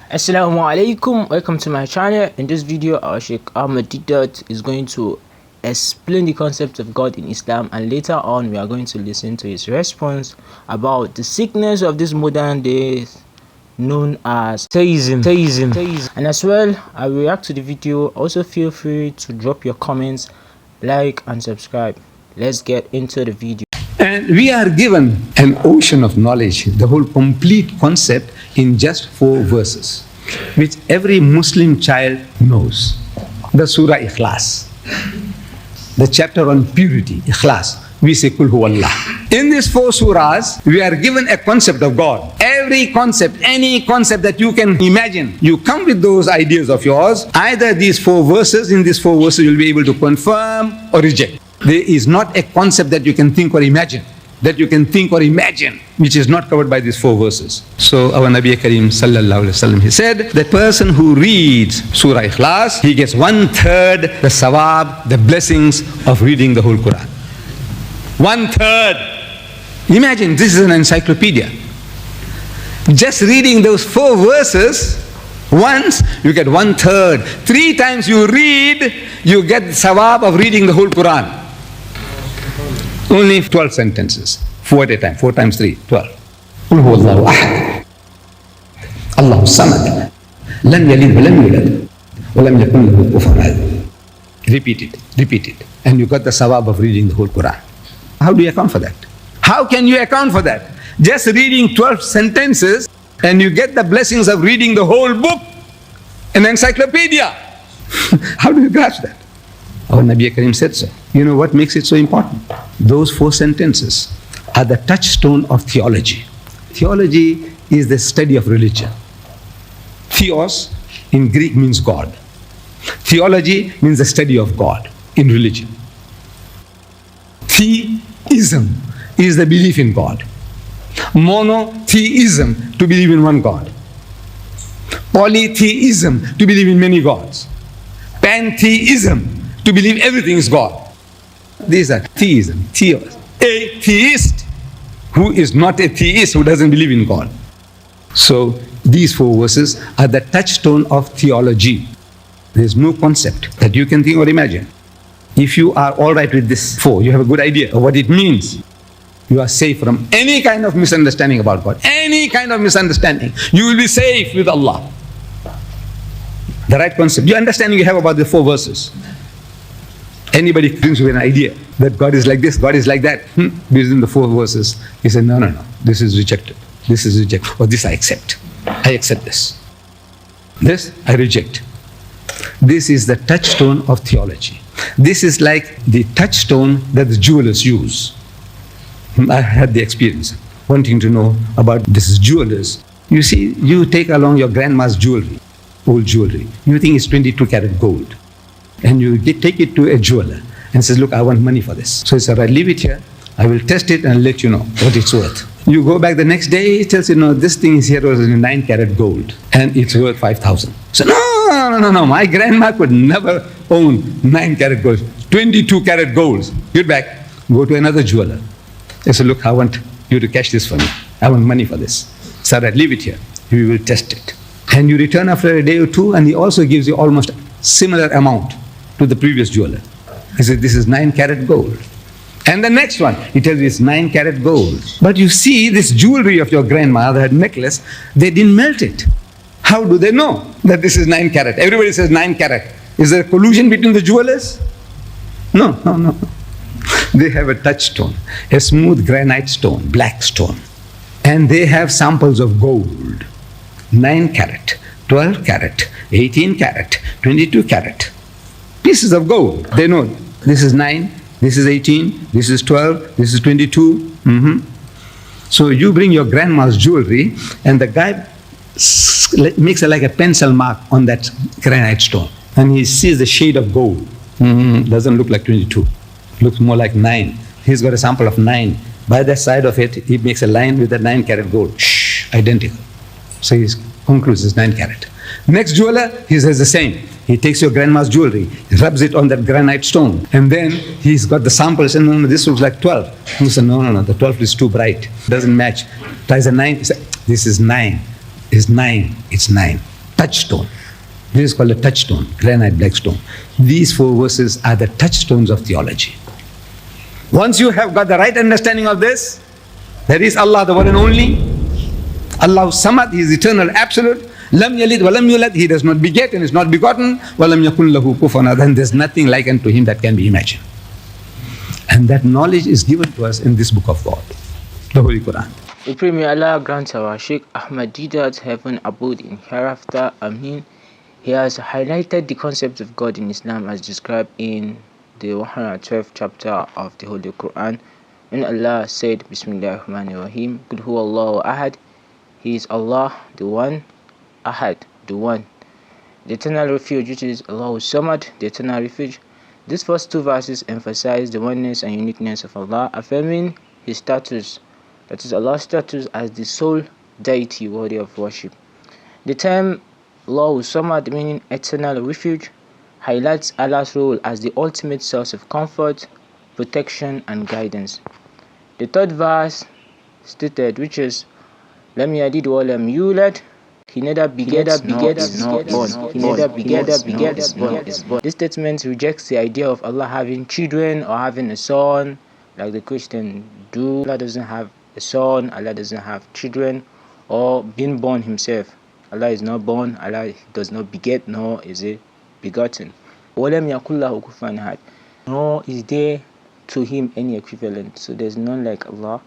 Assalamu alaikum, welcome to my channel. In this video our Sheikh Ahmed Deedat is going to explain the concept of God in Islam, and later on we are going to listen to his response about the sickness of this modern days known as Atheism. And as well, I will react to the video. Also feel free to drop your comments, like and subscribe. Let's get into the video. And we are given an ocean of knowledge, the whole complete concept in just 4 verses, which every Muslim child knows. The Surah Ikhlas, the chapter on purity, Ikhlas, we say Kul Huwallah. In these 4 surahs, we are given a concept of God. Every concept, any concept that you can imagine, you come with those ideas of yours. Either these 4 verses, in these 4 verses you'll be able to confirm or reject. There is not a concept that you can think or imagine, which is not covered by these 4 verses. So our Nabi Kareem sallallahu alaihi wasallam, he said, the person who reads Surah Ikhlas, he gets 1/3 the sawab, the blessings of reading the whole Quran. 1/3. Imagine, this is an encyclopedia. Just reading those 4 verses once, you get 1/3. 3 times you read, you get the sawab of reading the whole Quran. Only 12 sentences, 4 at a time, 4 times 3, 12. Qul huwallahu ahad, Allahu samad, lam yalid wa lam yulad, wa lam yakun lahu kufuwan ahad. Repeat it, and you got the sawab of reading the whole Quran. How do you account for that? How can you account for that? Just reading 12 sentences and you get the blessings of reading the whole book, an encyclopedia. How do you grasp that? Our Nabi Kareem said so. You know what makes it so important? Those 4 sentences are the touchstone of theology. Theology is the study of religion. Theos in Greek means God. Theology means the study of God in religion. Theism is the belief in God. Monotheism, to believe in one God. Polytheism, to believe in many gods. Pantheism, to believe everything is God. These are theism, theos. A theist who is not a theist, who doesn't believe in God. So these 4 verses are the touchstone of theology. There is no concept that you can think or imagine. If you are all right with this 4, you have a good idea of what it means, you are safe from any kind of misunderstanding about God. Any kind of misunderstanding, you will be safe with Allah. The right concept, the understanding you have about the 4 verses. Anybody brings you an idea that God is like this, God is like that, within the 4 verses, he said, no, this is rejected. This is rejected. Or this I accept. I accept this. This I reject. This is the touchstone of theology. This is like the touchstone that the jewelers use. I had the experience wanting to know about this jewelers. You see, you take along your grandma's jewelry, old jewelry. You think it's 22 karat gold. And you take it to a jeweler and says, look, I want money for this. So he said, right, leave it here. I will test it and let you know what it's worth. You go back the next day, he tells you, no, this thing is here was 9 karat gold and it's worth 5,000. So no, my grandma could never own 9 karat gold, 22 karat golds. Get back, go to another jeweler. He said, look, I want you to cash this for me. I want money for this. So right, leave it here. We will test it. And you return after a day or 2, and he also gives you almost similar amount to the previous jeweler. He said, this is 9 karat gold. And the next one, he tells you it's 9 karat gold. But you see, this jewelry of your grandma, that necklace, they didn't melt it. How do they know that this is 9 karat? Everybody says 9 karat. Is there a collusion between the jewelers? No. They have a touchstone, a smooth granite stone, black stone. And they have samples of gold. 9 karat, 12 karat, 18 karat, 22 karat. Pieces of gold. They know this is 9, this is 18, this is 12, this is 22. So you bring your grandma's jewelry and the guy makes like a pencil mark on that granite stone. And he sees the shade of gold. Doesn't look like 22. Looks more like 9. He's got a sample of 9. By the side of it, he makes a line with the 9 karat gold. Identical. So he concludes it's 9 karat. Next jeweler, he says the same. He takes your grandma's jewelry, rubs it on that granite stone, and then he's got the samples, and no, this looks like 12. He said, no, the 12 is too bright. Doesn't match. Tries a 9. He said, this is 9. It's 9. It's 9. touchstone. This is called a touchstone, granite black stone. These 4 verses are the touchstones of theology. Once you have got the right understanding of this, there is Allah, the one and only. Allahu Samad, He is eternal, absolute. Lam yalid wa lam yulad, He does not beget and is not begotten. Wa lam yakun lahu kufuwan ahad, and there's nothing like unto Him that can be imagined. And that knowledge is given to us in this book of God, the Holy Quran. We pray may Allah grant our Sheikh Ahmad Deedat heaven abode in hereafter. Ameen. He has highlighted the concept of God in Islam as described in the 112th chapter of the Holy Quran, when Allah said, Bismillahir Rahmanir Rahim, Qul huwa Allahu ahad, He is Allah, the one, ahad, the one, the eternal refuge, which is Allahu Samad, the eternal refuge. These first 2 verses emphasize the oneness and uniqueness of Allah, affirming His status, that is Allah's status as the sole deity worthy of worship. The term Allahu Samad, meaning eternal refuge, highlights Allah's role as the ultimate source of comfort, protection and guidance. The 3rd verse stated, which is Lam yalid wa lam yulad, He neither begets nor is born. He neither begets nor is born. This statement rejects the idea of Allah having children or having a son, like the Christians do. Allah doesn't have a son, Allah doesn't have children, or being born Himself. Allah is not born, Allah does not beget, nor is He begotten. وَلَمْ يَكُنْ لَهُ كُفُوًا أَحَدٌ, nor is there to Him any equivalent. So there's none like Allah,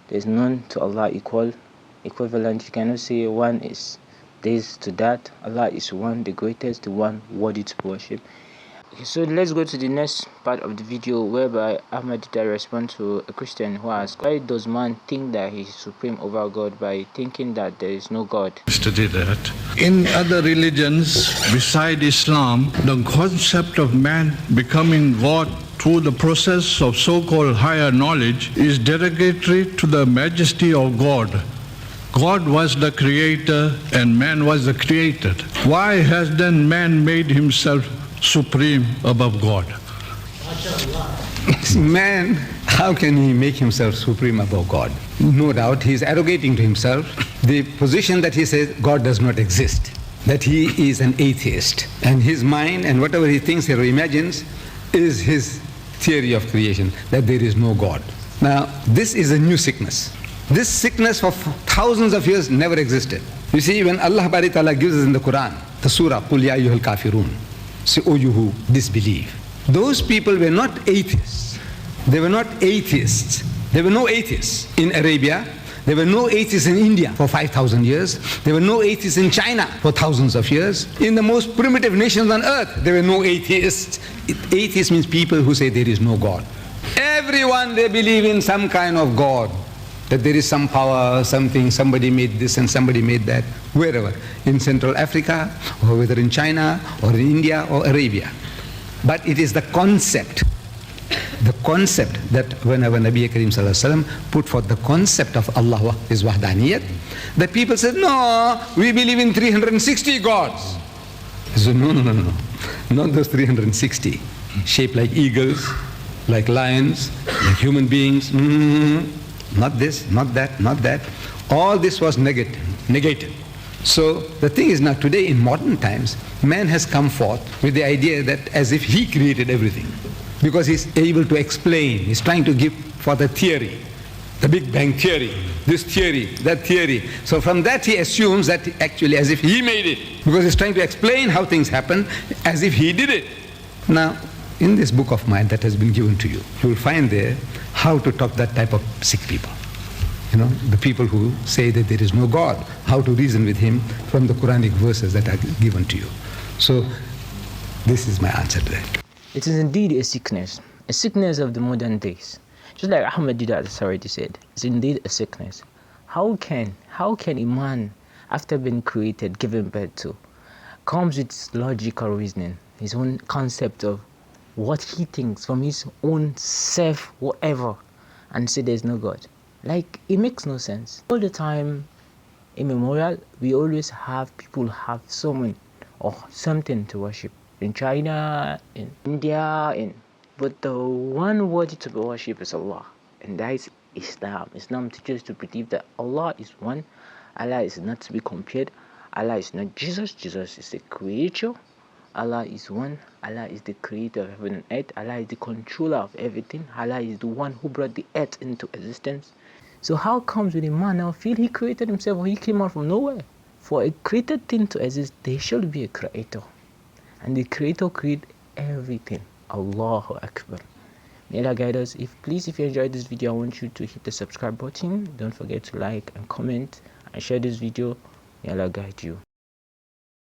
there's none to Allah equivalent. You cannot say one is this to that. Allah is one, the greatest, the one worthy to worship. Okay, so let's go to the next part of the video, whereby Ahmad Deedat responds to a Christian who asks, why does man think that he is supreme over God by thinking that there is no God? Mr. Deedat, in other religions beside Islam, the concept of man becoming God through the process of so-called higher knowledge is derogatory to the majesty of God. God was the creator and man was the created. Why has then man made himself supreme above God? Man, how can he make himself supreme above God? No doubt he is arrogating to himself the position that he says God does not exist, that he is an atheist, and his mind and whatever he thinks or imagines is his theory of creation, that there is no God. Now, this is a new sickness. This sickness for thousands of years never existed. You see, when Allah Bari Ta'ala gives us in the Quran, the surah, Qul Ya Ayyuhal Kafirun, say, O you who disbelieve. Those people were not atheists. They were not atheists. There were no atheists in Arabia. There were no atheists in India for 5,000 years. There were no atheists in China for thousands of years. In the most primitive nations on earth, there were no atheists. Atheist means people who say there is no God. Everyone, they believe in some kind of God, that there is some power, something, somebody made this and somebody made that, wherever, in Central Africa, or whether in China, or in India, or Arabia. But it is the concept that whenever Nabi Karim Sallallahu Alaihi Wasallam put forth the concept of Allah, His Wahdaniyat, the people said, no, we believe in 360 gods. So no, not those 360, shaped like eagles, like lions, like human beings, not this, not that, not that. All this was negated. So the thing is now, today in modern times, man has come forth with the idea that as if he created everything, because he's able to explain, he's trying to give for the theory, the Big Bang theory, this theory, that theory. So from that he assumes that actually as if he made it, because he's trying to explain how things happen as if he did it. Now, in this book of mine that has been given to you, you will find there how to talk that type of sick people. You know, the people who say that there is no God, how to reason with him from the Quranic verses that are given to you. So, this is my answer to that. It is indeed a sickness of the modern days. Just like Ahmad Deedat has already said, it's indeed a sickness. How can a man, after being created, given birth to, comes with logical reasoning, his own concept of what he thinks from his own self, whatever, and say there's no God? Like, it makes no sense. All the time, immemorial, we always have people have someone or something to worship. In China, in India, but the one worthy to be worshipped is Allah, and that is Islam. Islam teaches to believe that Allah is one, Allah is not to be compared, Allah is not Jesus. Jesus is a creature. Allah is one. Allah is the creator of heaven and earth. Allah is the controller of everything. Allah is the one who brought the earth into existence. So how comes when a man now feel he created himself or he came out from nowhere? For a created thing to exist, there should be a creator. And the creator created everything. Allahu Akbar. May Allah guide us. If you enjoyed this video, I want you to hit the subscribe button. Don't forget to like and comment and share this video. May Allah guide you.